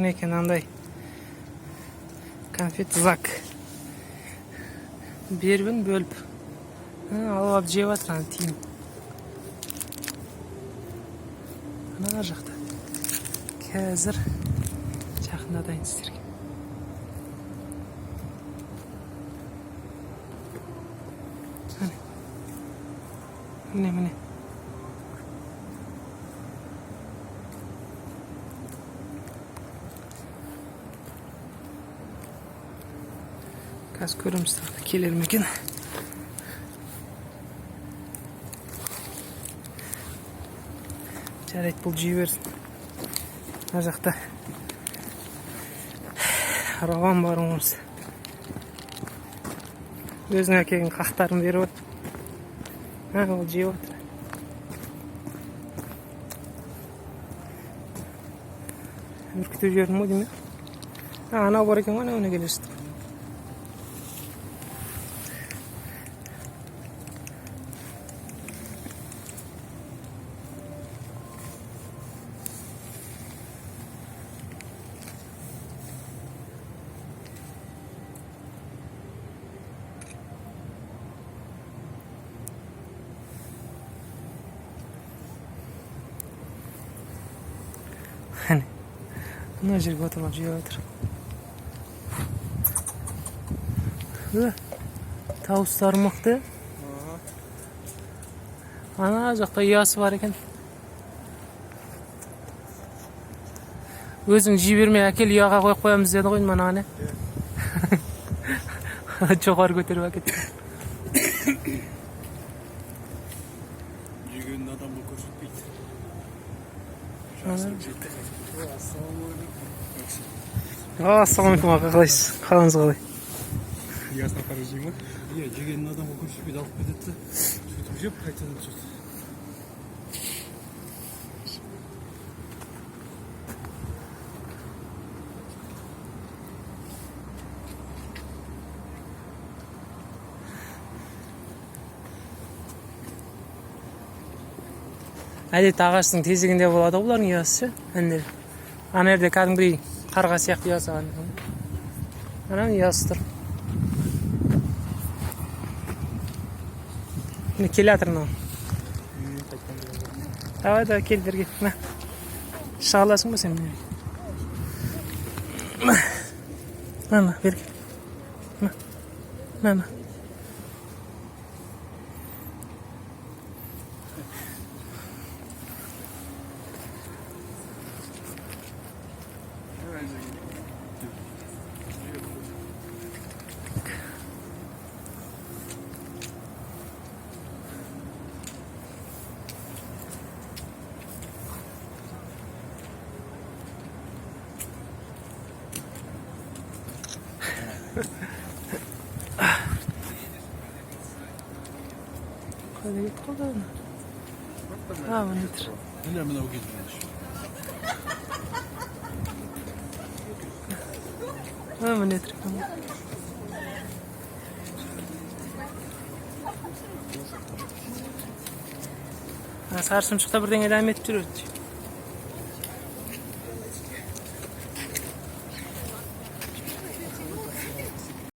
Ekan андай konfet zak. Бербін бөліп. Алып жеп жатыр тиім. Ана жақта. Қазір жақындатайын сіздерге. Міне. Қазір көреміз келер ме екен. Жарайды, бұл жей берсін. Мына жақта Рауан барыңыз. Өзінің әкелген қақтарын беріп отыр. Ол жеп отыр. Үркітіп жібердім ғой деймін. Анау бар екен ғой, анауына келесіздік. Мына жерге отырып жеп жатыр. Тауыстары мықты. Ана жақта ұясы бар екен. Өзің жей бермей әкел, ұяға қойып қоямыз деді ғой мана не. Жоғары көтеріп әкетті. Жегенін адам бұл көрсетпейді. Ассалаумалейкум, аға, қалайсыз? Қалыңыз қалай? Ясына қарай жей ма? Иә, жегенін адам бұл көрсетпейді, алып кетеді. Сөйтіп жеп, қайтадан түседі. Әдетте ағаштың тезегінде болады бұлардың ұясы. Ана жерде кәдімгідей қарға сияқты ұясы. Ананың ұясы тұр. Міне келе жатыр мынау. Давай, кел берге. Шыға аласың ба сен міне? Мама, берге. Мама. Қайда кетті қолда? Міне тұр. Міне мынау кетті. Міне тұр. Сарсымшықта бірдеңе дәметіп жүреді.